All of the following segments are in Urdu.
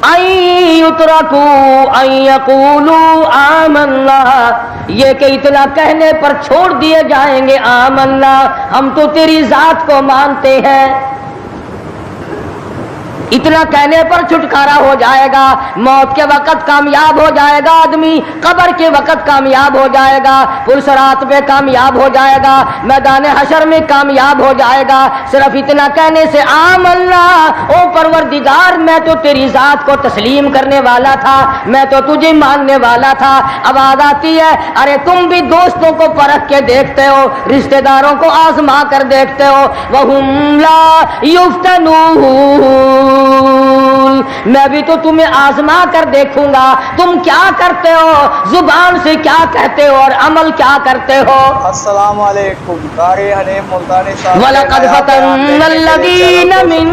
یترکو ان یقولوا آمنا، یہ کہ اتنا کہنے پر چھوڑ دیے جائیں گے آمنا، ہم تو تیری ذات کو مانتے ہیں۔ اتنا کہنے پر چھٹکارا ہو جائے گا، موت کے وقت کامیاب ہو جائے گا آدمی، قبر کے وقت کامیاب ہو جائے گا، پلسرات پہ کامیاب ہو جائے گا، میدان حشر میں کامیاب ہو جائے گا، صرف اتنا کہنے سے آمنا، او پروردگار میں تو تیری ذات کو تسلیم کرنے والا تھا، میں تو تجھے ماننے والا تھا۔ اب آواز آتی ہے ارے تم بھی دوستوں کو پرکھ کے دیکھتے ہو، رشتہ داروں کو آزما کر دیکھتے ہو، وَهُمْ لَا يُفْتَنُونَ، میں بھی تو تمہیں آزما کر دیکھوں گا تم کیا کرتے ہو، زبان سے کیا کہتے ہو اور عمل کیا کرتے ہو۔ السلام علیکم، قاری حنیف ملتانی صاحب۔ وَلَقَدْ فَتَنَّا الَّذِينَ مِن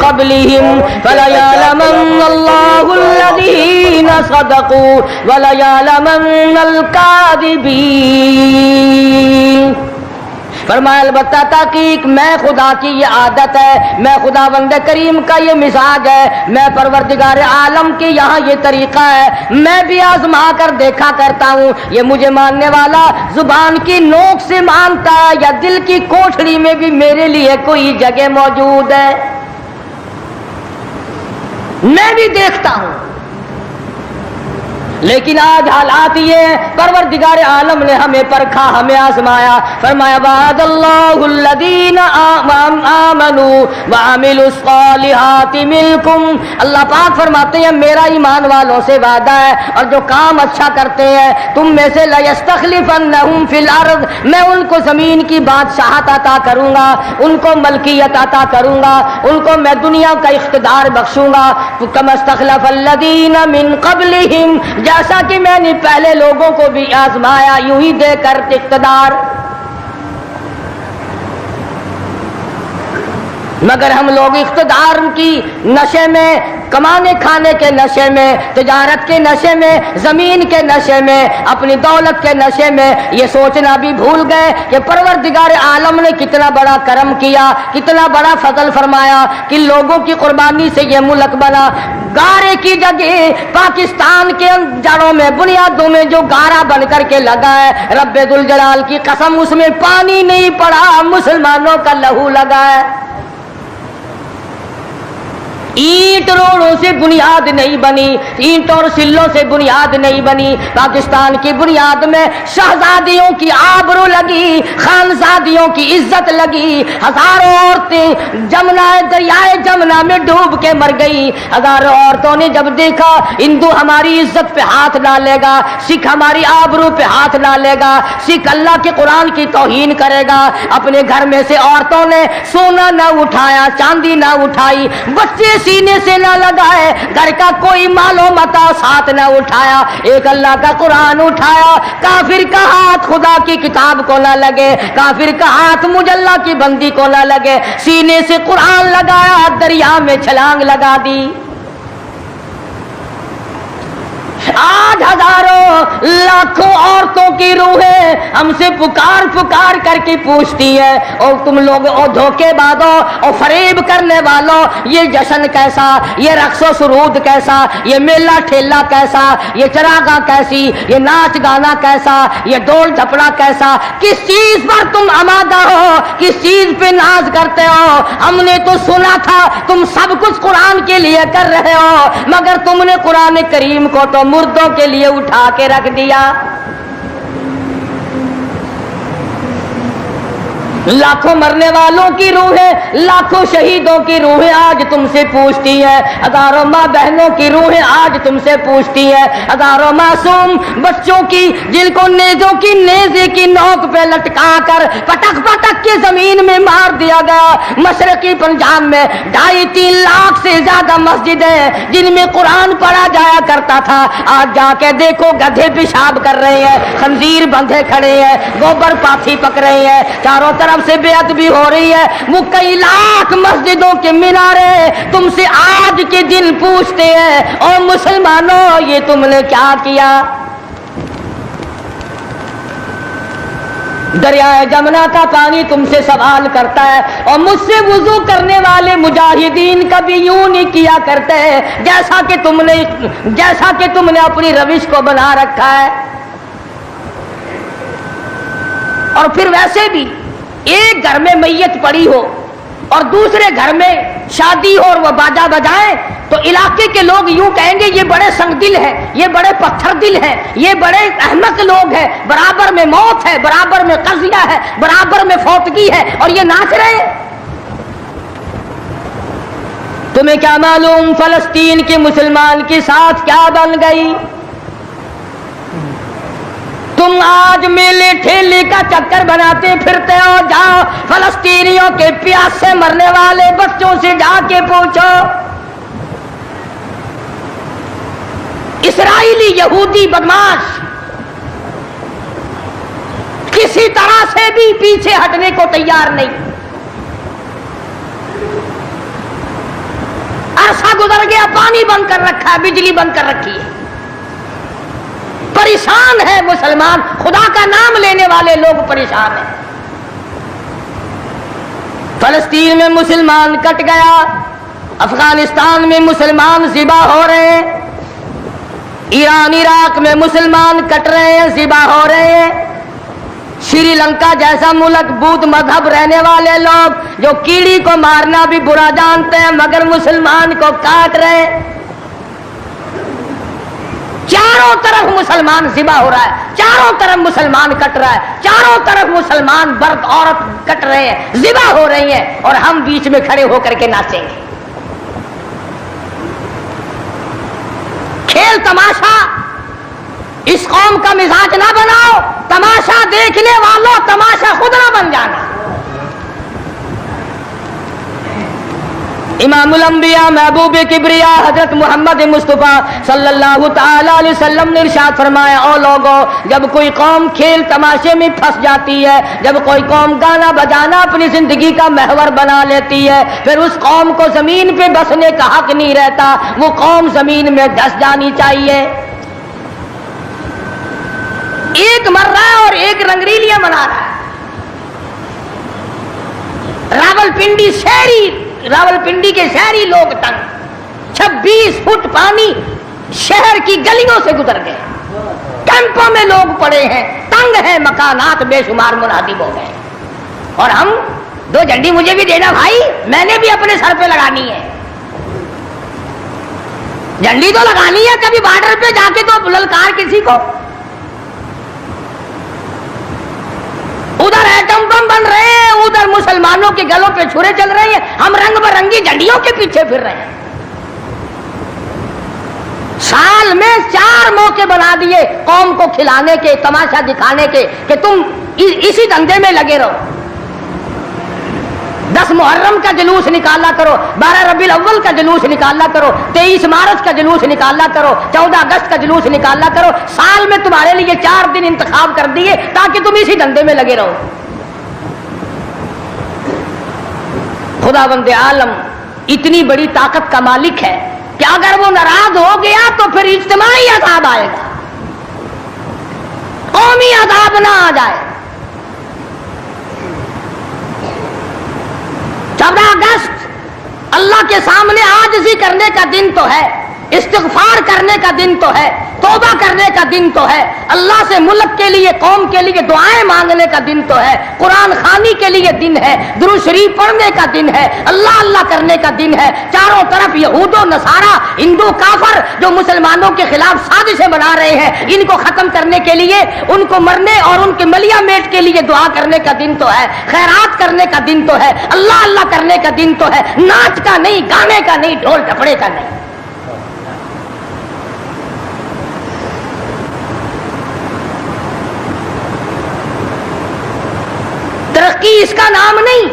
قَبْلِهِمْ فَلَيَعْلَمَنَّ اللَّهُ الَّذِينَ صَدَقُوا وَلَيَعْلَمَنَّ الْكَاذِبِينَ۔ فرمایا البتہ تحقیق میں خدا کی یہ عادت ہے، میں خدا بند کریم کا یہ مزاج ہے، میں پروردگار عالم کی یہاں یہ طریقہ ہے، میں بھی آزما کر دیکھا کرتا ہوں یہ مجھے ماننے والا زبان کی نوک سے مانتا ہے یا دل کی کوٹھڑی میں بھی میرے لیے کوئی جگہ موجود ہے، میں بھی دیکھتا ہوں۔ لیکن آج حالات یہ ہیں، پروردگار عالم نے ہمیں پرکھا، ہمیں آزمایا، فرمایا وعد اللہ الذین آمنوا وعملوا الصالحات منکم، اللہ پاک فرماتے ہیں میرا ایمان والوں سے وعدہ ہے اور جو کام اچھا کرتے ہیں تم میں سے لیستخلفنہم فی الارض، میں ان کو زمین کی بادشاہت عطا کروں گا، ان کو ملکیت عطا کروں گا، ان کو میں دنیا کا اقتدار بخشوں گا، کما استخلف الذین من قبلہم، جیسا کہ میں نے پہلے لوگوں کو بھی آزمایا یوں ہی دے کر اقتدار۔ مگر ہم لوگ اقتدار کی نشے میں، کمانے کھانے کے نشے میں، تجارت کے نشے میں، زمین کے نشے میں، اپنی دولت کے نشے میں یہ سوچنا بھی بھول گئے کہ پروردگار عالم نے کتنا بڑا کرم کیا، کتنا بڑا فضل فرمایا کہ لوگوں کی قربانی سے یہ ملک بنا۔ گارے کی جگہ پاکستان کے جڑوں میں، بنیادوں میں جو گارا بن کر کے لگا ہے، رب ذوالجلال کی قسم اس میں پانی نہیں پڑا، مسلمانوں کا لہو لگا ہے۔ اینٹ روڑوں سے بنیاد نہیں بنی، اینٹ اور سلوں سے بنیاد نہیں بنی، پاکستان کی بنیاد میں شہزادیوں کی آبرو لگی، خانزادیوں کی عزت لگی، ہزاروں عورتیں جمنا دریائے جمنا میں ڈوب کے مر گئی، ہزاروں عورتوں نے جب دیکھا ہندو ہماری عزت پہ ہاتھ ڈالے گا، سکھ ہماری آبرو پہ ہاتھ ڈالے گا، سکھ اللہ کے قرآن کی توہین کرے گا، اپنے گھر میں سے عورتوں نے سونا نہ اٹھایا، چاندی نہ اٹھائی، بچے سینے سے نہ لگائے، گھر کا کوئی مال و متاع ساتھ نہ اٹھایا، ایک اللہ کا قرآن اٹھایا، کافر کا ہاتھ خدا کی کتاب کو نہ لگے، کافر کا ہاتھ مجھ اللہ کی بندی کو نہ لگے، سینے سے قرآن لگایا، دریا میں چھلانگ لگا دی۔ آج ہزاروں لاکھوں عورتوں کی روحیں ہم سے پکار پکار کر کے پوچھتی ہے اور تم لوگ او دھوکے بازوں اور فریب کرنے والوں، یہ جشن کیسا، یہ رقص و سرود کیسا، یہ میلہ ٹھیلا کیسا، یہ چراغاں کیسی، یہ ناچ گانا کیسا، یہ ڈول ڈھپڑا کیسا، کس چیز پر تم آمادہ ہو، کس چیز پہ ناز کرتے ہو؟ ہم نے تو سنا تھا تم سب کچھ قرآن کے لیے کر رہے ہو، مگر تم نے قرآن کریم کو تو مردوں کے لیے اٹھا کے رکھ دیا۔ لاکھوں مرنے والوں کی روحیں، لاکھوں شہیدوں کی روحیں آج تم سے پوچھتی ہیں، ہزاروں ماں بہنوں کی روحیں آج تم سے پوچھتی ہیں، ہزاروں معصوم بچوں کی جن کو نیزوں کی نیزے کی نوک پہ لٹکا کر پٹک پٹک کے زمین میں مار دیا گیا۔ مشرقی پنجاب میں 2.5-3 لاکھ سے زیادہ مسجدیں جن میں قرآن پڑھا جایا کرتا تھا، آج جا کے دیکھو گدھے پیشاب کر رہے ہیں، خنزیر بندھے کھڑے ہیں، گوبر پاتھی پک رہے ہیں، چاروں طرف سے بیعت بھی ہو رہی ہے، وہ کئی لاکھ مسجدوں کے مینارے تم سے آج کے دن پوچھتے ہیں اور مسلمانوں یہ تم نے کیا کیا؟ دریائے جمنا کا پانی تم سے سوال کرتا ہے اور مجھ سے وضو کرنے والے مجاہدین کبھی یوں نہیں کیا کرتے جیسا کہ تم نے اپنی روش کو بنا رکھا ہے. اور پھر ویسے بھی ایک گھر میں میت پڑی ہو اور دوسرے گھر میں شادی ہو اور وہ باجا بجائیں تو علاقے کے لوگ یوں کہیں گے یہ بڑے سنگ دل ہیں, یہ بڑے پتھر دل ہیں, یہ بڑے احمق لوگ ہیں, برابر میں موت ہے, برابر میں قضیہ ہے, برابر میں فوتگی ہے اور یہ ناچ رہے ہیں. تمہیں کیا معلوم فلسطین کے مسلمان کے ساتھ کیا بن گئی؟ تم آج میلے ٹھیلے کا چکر بناتے پھرتے ہو. جاؤ فلسطینیوں کے پیاس سے مرنے والے بچوں سے جا کے پوچھو. اسرائیلی یہودی بدماش کسی طرح سے بھی پیچھے ہٹنے کو تیار نہیں. عرصہ گزر گیا, پانی بند کر رکھا ہے, بجلی بند کر رکھی ہے. پریشان ہے مسلمان, خدا کا نام لینے والے لوگ پریشان ہیں. فلسطین میں مسلمان کٹ گیا, افغانستان میں مسلمان ذبح ہو رہے ہیں, ایران عراق میں مسلمان کٹ رہے ہیں, ذبح ہو رہے ہیں. سری لنکا جیسا ملک بدھ مذہب رہنے والے لوگ جو کیڑی کو مارنا بھی برا جانتے ہیں مگر مسلمان کو کاٹ رہے ہیں. چاروں طرف مسلمان ذبح ہو رہا ہے, چاروں طرف مسلمان کٹ رہا ہے, چاروں طرف مسلمان مرد عورت کٹ رہے ہیں, ذبح ہو رہی ہیں اور ہم بیچ میں کھڑے ہو کر کے ناچیں گے. کھیل تماشا اس قوم کا مزاج نہ بناؤ. تماشا دیکھنے والوں تماشا خود نہ بن جانا. امام الانبیاء محبوب کبریا حضرت محمد مصطفیٰ صلی اللہ تعالی علیہ وسلم نے ارشاد فرمایا, او لوگوں جب کوئی قوم کھیل تماشے میں پھنس جاتی ہے, جب کوئی قوم گانا بجانا اپنی زندگی کا محور بنا لیتی ہے, پھر اس قوم کو زمین پہ بسنے کا حق نہیں رہتا, وہ قوم زمین میں دھس جانی چاہیے. ایک مر رہا ہے اور ایک رنگریلیاں منا رہا ہے. راولپنڈی کے شہری لوگ تنگ, 26 فٹ پانی شہر کی گلیوں سے گزر گئے, کیمپوں میں لوگ پڑے ہیں, تنگ ہیں, مکانات بے شمار منہدم ہو گئے. اور ہم 2 جھنڈی مجھے بھی دینا بھائی, میں نے بھی اپنے سر پہ لگانی ہے. جھنڈی تو لگانی ہے, کبھی بارڈر پہ جا کے تو للکار کسی کو. ادھر ایٹم بم بن رہے ہیں, ادھر مسلمانوں کے گلوں پہ چھرے چل رہے ہیں, ہم رنگ برنگی جھنڈیوں کے پیچھے پھر رہے ہیں. سال میں 4 موقع بنا دیے قوم کو کھلانے کے, تماشا دکھانے کے کہ تم اسی دھندے میں لگے رہو. 10 محرم کا جلوس نکالا کرو, 12 ربیع الاول کا جلوس نکالا کرو, 23 مارچ کا جلوس نکالا کرو, 14 اگست کا جلوس نکالا کرو. سال میں تمہارے لیے 4 دن انتخاب کر دیے تاکہ تم اسی دھندے میں لگے رہو. خداوند عالم اتنی بڑی طاقت کا مالک ہے کہ اگر وہ ناراض ہو گیا تو پھر اجتماعی عذاب آئے گا, قومی عذاب نہ آ جائے. 14 اگست اللہ کے سامنے عاجزی کرنے کا دن تو ہے, استغفار کرنے کا دن تو ہے, توبہ کرنے کا دن تو ہے, اللہ سے ملک کے لیے قوم کے لیے دعائیں مانگنے کا دن تو ہے, قرآن خوانی کے لیے دن ہے, درود شریف پڑھنے کا دن ہے, اللہ اللہ کرنے کا دن ہے. چاروں طرف یہود و نصارہ, ہندو کافر جو مسلمانوں کے خلاف سازشیں بنا رہے ہیں, ان کو ختم کرنے کے لیے, ان کو مرنے اور ان کے ملیا میٹ کے لیے دعا کرنے کا دن تو ہے, خیرات کرنے کا دن تو ہے, اللہ اللہ کرنے کا دن تو ہے, ناچ کا نہیں, گانے کا نہیں, ڈھول ڈھپڑے کا نہیں. ترقی اس کا نام نہیں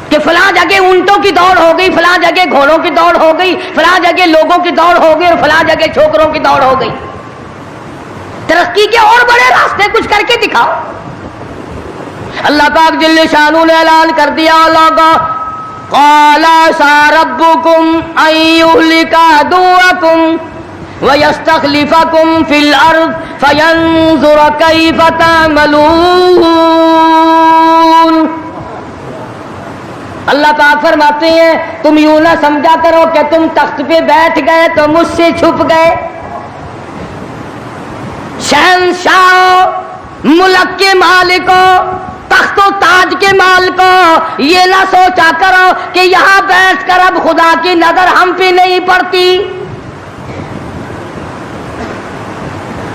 کہ فلاں جگہ اونٹوں کی دوڑ ہو گئی, فلاں جگہ گھوڑوں کی دوڑ ہو گئی, فلاں جگہ لوگوں کی دوڑ ہو گئی اور فلاں جگہ چھوکروں کی دوڑ ہو گئی. ترقی کے اور بڑے راستے کچھ کر کے دکھاؤ. اللہ پاک جل شانہ نے اعلان کر دیا, لوگوں قال عسى ربكم ان يهلك عدوكم وَيَسْتَخْلِفَكُمْ فِي الْأَرْضِ فَيَنْظُرَ كَيْفَ تَعْمَلُونَ۔ اللہ پاک فرماتے ہیں تم یوں نہ سمجھا کرو کہ تم تخت پہ بیٹھ گئے تو مجھ سے چھپ گئے۔ شہنشاہ ملک کے مالکوں، تخت و تاج کے مالکوں، یہ نہ سوچا کرو کہ یہاں بیٹھ کر اب خدا کی نظر ہم پہ نہیں پڑتی۔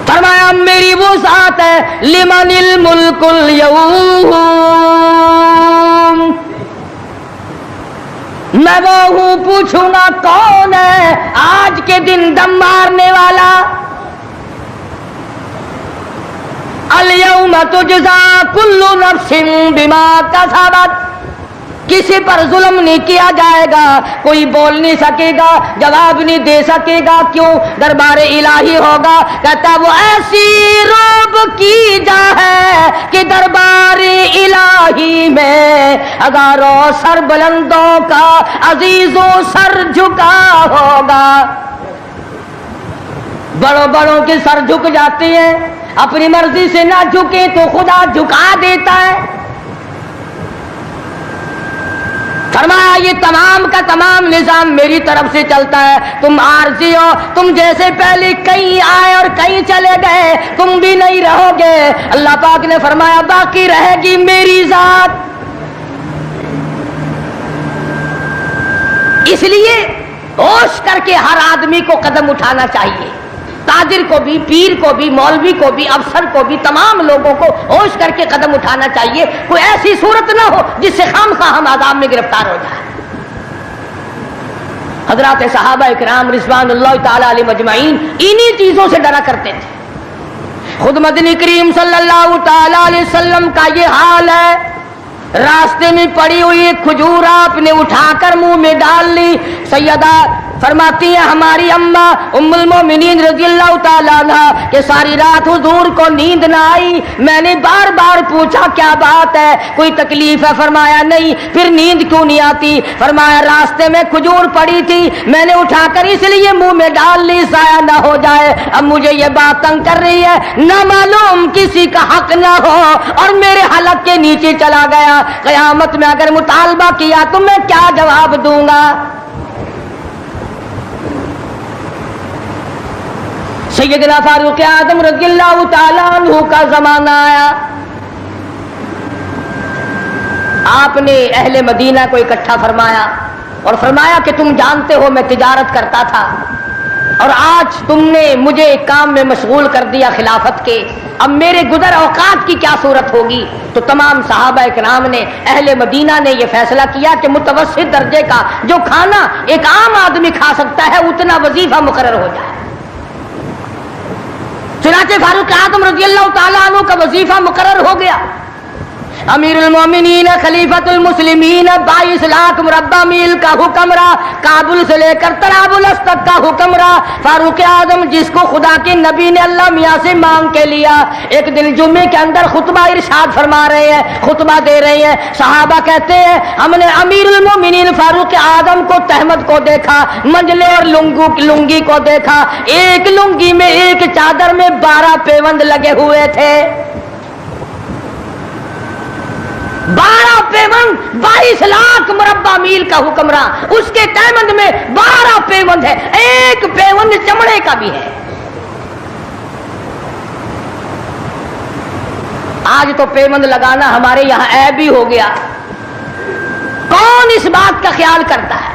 فرمایا میری وہ ذات ہے لمن الملک اليوم، میں وہ ہوں، پوچھوں گا کون ہے آج کے دن دم مارنے والا۔ الیوم تجزا کل نفس بما کسبت، کسی پر ظلم نہیں کیا جائے گا، کوئی بول نہیں سکے گا، جواب نہیں دے سکے گا، کیوں؟ دربار الہی ہوگا۔ کہتا وہ ایسی روب کی جا ہے کہ دربار الہی میں ہزاروں سر بلندوں کا عزیزوں سر جھکا ہوگا۔ بڑوں بڑوں کے سر جھک جاتے ہیں، اپنی مرضی سے نہ جھکے تو خدا جھکا دیتا ہے۔ فرمایا یہ تمام کا تمام نظام میری طرف سے چلتا ہے، تم عارضی ہو، تم جیسے پہلے کہیں آئے اور کہیں چلے گئے، تم بھی نہیں رہو گے۔ اللہ پاک نے فرمایا باقی رہے گی میری ذات۔ اس لیے ہوش کر کے ہر آدمی کو قدم اٹھانا چاہیے، تاجر کو بھی، پیر کو بھی، مولوی کو بھی، افسر کو بھی، تمام لوگوں کو ہوش کر کے قدم اٹھانا چاہیے۔ کوئی ایسی صورت نہ ہو جس سے خامخواہ ہم عذاب میں گرفتار ہو جائیں۔ حضرات صحابہ اکرام رضوان اللہ تعالی علیہ مجمعین انہی چیزوں سے ڈرا کرتے تھے۔ خود مدنی کریم صلی اللہ تعالی علیہ وسلم کا یہ حال ہے، راستے میں پڑی ہوئی ایک کھجور آپ نے اٹھا کر منہ میں ڈال لی۔ سیدہ فرماتی ہیں ہماری اماں ام المومنین رضی اللہ تعالیٰ عنہ کہ ساری رات حضور کو نیند نہ آئی، میں نے بار بار پوچھا کیا بات ہے، کوئی تکلیف ہے؟ فرمایا نہیں۔ پھر نیند کیوں نہیں آتی؟ فرمایا راستے میں کھجور پڑی تھی، میں نے اٹھا کر اس لیے منہ میں ڈال لی ضائع نہ ہو جائے۔ اب مجھے یہ بات تنگ کر رہی ہے، نہ معلوم کسی کا حق نہ ہو اور میرے حلق کے نیچے چلا گیا، قیامت میں اگر مطالبہ کیا تو میں کیا جواب دوں گا؟ سیدنا فاروق اعظم رضی اللہ تعالیٰ عنہ کا زمانہ آیا، آپ نے اہل مدینہ کو اکٹھا فرمایا اور فرمایا کہ تم جانتے ہو میں تجارت کرتا تھا اور آج تم نے مجھے ایک کام میں مشغول کر دیا خلافت کے، اب میرے گزر اوقات کی کیا صورت ہوگی؟ تو تمام صحابہ اکرام نے، اہل مدینہ نے یہ فیصلہ کیا کہ متوسط درجے کا جو کھانا ایک عام آدمی کھا سکتا ہے اتنا وظیفہ مقرر ہو جائے۔ چنانچہ فاروق اعظم رضی اللہ تعالیٰ عنہ کا وظیفہ مقرر ہو گیا۔ امیر المومنین خلیفۃ المسلمین 22 لاکھ مربع میل کا حکمراں، کابل سے لے کر طرابلس تک کا حکمراں فاروق اعظم، جس کو خدا کے نبی نے اللہ میاں سے مانگ کے لیا۔ ایک دن جمعے کے اندر خطبہ ارشاد فرما رہے ہیں، خطبہ دے رہے ہیں، صحابہ کہتے ہیں ہم نے امیر المومنین فاروق اعظم کو تہمت کو دیکھا، منجلے اور لنگی کو دیکھا، ایک لنگی میں ایک چادر میں 12 پیوند لگے ہوئے تھے۔ 12 پیوند، 22 لاکھ مربع میل کا حکمراں، اس کے تہمند میں 12 پیوند ہے، ایک پیوند چمڑے کا بھی ہے۔ آج تو پیوند لگانا ہمارے یہاں عیب ہی ہو گیا، کون اس بات کا خیال کرتا ہے؟